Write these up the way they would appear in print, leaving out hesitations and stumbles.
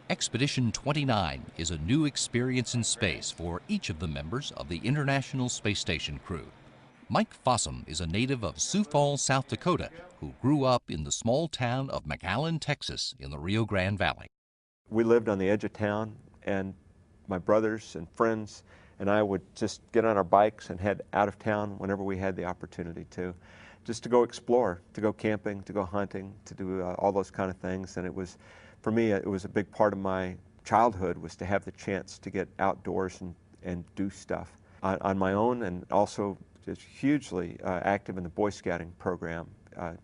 Expedition 29 is a new experience in space for each of the members of the International Space Station crew. Mike Fossum is a native of Sioux Falls, South Dakota, who grew up in the small town of McAllen, Texas, in the Rio Grande Valley. We lived on the edge of town, and my brothers and friends and I would just get on our bikes and head out of town whenever we had the opportunity to, just to go explore, to go camping, to go hunting, to do all those kind of things. And it was, for me, it was a big part of my childhood, was to have the chance to get outdoors and do stuff on my own, and also just hugely active in the Boy Scouting program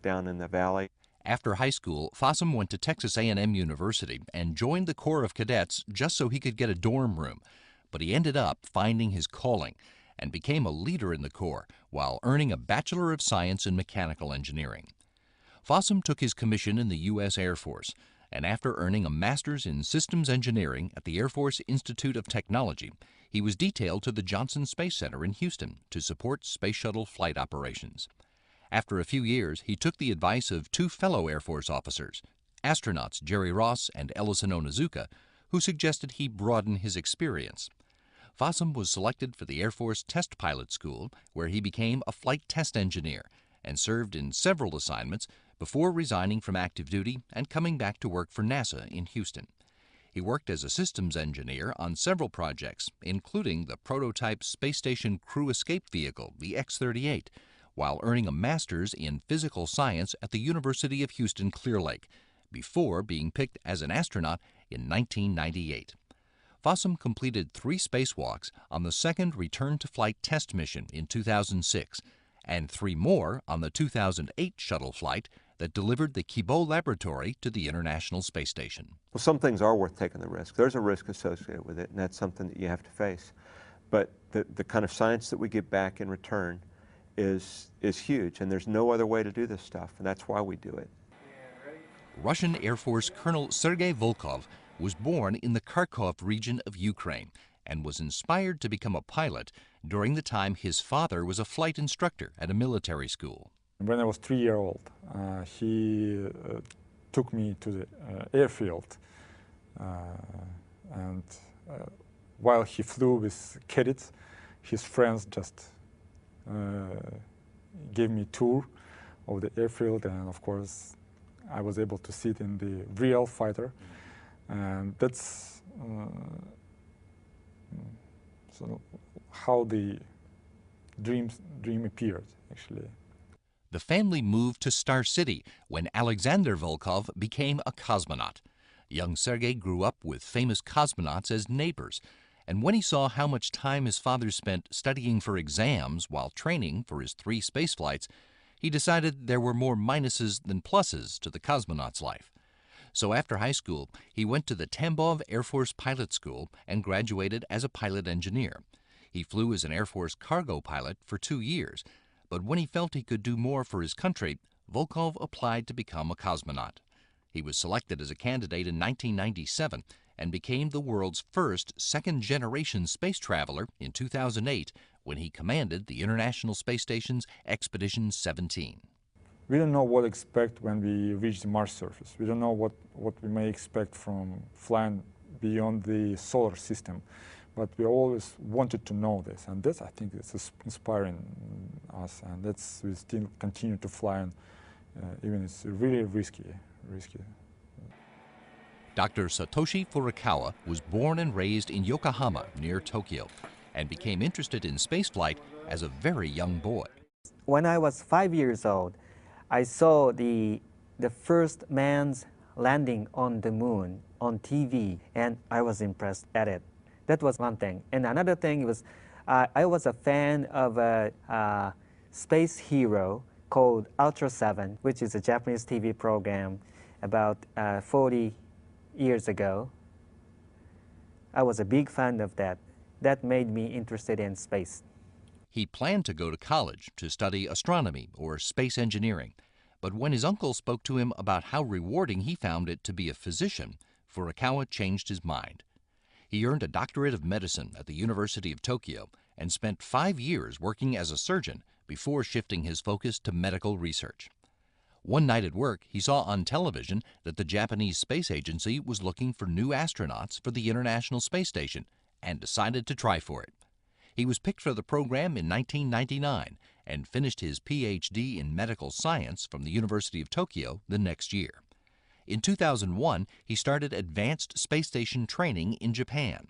down in the valley. After high school, Fossum went to Texas A&M University and joined the Corps of Cadets just so he could get a dorm room. But he ended up finding his calling and became a leader in the Corps while earning a Bachelor of Science in Mechanical Engineering. Fossum took his commission in the U.S. Air Force, and after earning a Master's in Systems Engineering at the Air Force Institute of Technology, he was detailed to the Johnson Space Center in Houston to support space shuttle flight operations. After a few years, he took the advice of two fellow Air Force officers, astronauts Jerry Ross and Ellison Onizuka, who suggested he broaden his experience. Fossum was selected for the Air Force Test Pilot School, where he became a flight test engineer and served in several assignments before resigning from active duty and coming back to work for NASA in Houston. He worked as a systems engineer on several projects, including the prototype space station crew escape vehicle, the X-38, while earning a master's in physical science at the University of Houston Clear Lake, before being picked as an astronaut in 1998. Fossum completed 3 spacewalks on the second return-to-flight test mission in 2006, and 3 more on the 2008 shuttle flight that delivered the Kibo Laboratory to the International Space Station. Well, some things are worth taking the risk. There's a risk associated with it, and that's something that you have to face. But the kind of science that we get back in return is huge, and there's no other way to do this stuff, and that's why we do it. Russian Air Force Colonel Sergei Volkov was born in the Kharkov region of Ukraine and was inspired to become a pilot during the time his father was a flight instructor at a military school. When I was 3 years old, he took me to the airfield, and while he flew with cadets, his friends just gave me a tour of the airfield, and of course I was able to sit in the real fighter, and that's so how the dream appeared, actually. The family moved to Star City when Alexander Volkov became a cosmonaut. Young Sergei grew up with famous cosmonauts as neighbors, and when he saw how much time his father spent studying for exams while training for his 3 space flights, he decided there were more minuses than pluses to the cosmonaut's life. So after high school, he went to the Tambov Air Force Pilot School and graduated as a pilot engineer. He flew as an Air Force cargo pilot for 2 years, but when he felt he could do more for his country, Volkov applied to become a cosmonaut. He was selected as a candidate in 1997 and became the world's first second-generation space traveler in 2008 when he commanded the International Space Station's Expedition 17. We don't know what to expect when we reach the Mars surface. We don't know what we may expect from flying beyond the solar system. But we always wanted to know this, and this, I think, is inspiring us, and we still continue to fly, even it's really risky. Dr. Satoshi Furukawa was born and raised in Yokohama, near Tokyo, and became interested in spaceflight as a very young boy. When I was 5 years old, I saw the first man's landing on the moon on TV, and I was impressed at it. That was one thing. And another thing was, I was a fan of a space hero called Ultra 7, which is a Japanese TV program about 40 years ago. I was a big fan of that. That made me interested in space. He planned to go to college to study astronomy or space engineering, but when his uncle spoke to him about how rewarding he found it to be a physician, Furukawa changed his mind. He earned a doctorate of medicine at the University of Tokyo and spent 5 years working as a surgeon before shifting his focus to medical research. One night at work, he saw on television that the Japanese Space Agency was looking for new astronauts for the International Space Station and decided to try for it. He was picked for the program in 1999 and finished his Ph.D. in medical science from the University of Tokyo the next year. In 2001, he started advanced space station training in Japan.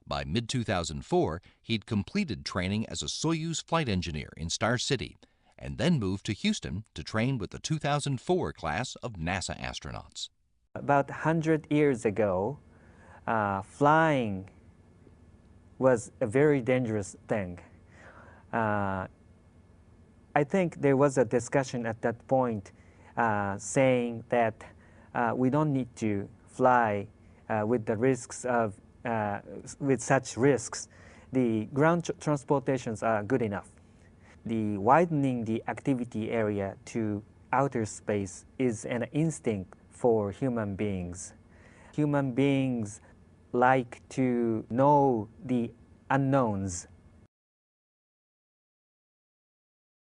By mid-2004, he'd completed training as a Soyuz flight engineer in Star City and then moved to Houston to train with the 2004 class of NASA astronauts. About 100 years ago, flying was a very dangerous thing. I think there was a discussion at that point saying that we don't need to fly with the risks of with such risks. The ground transportations are good enough. The widening the activity area to outer space is an instinct for human beings. Human beings like to know the unknowns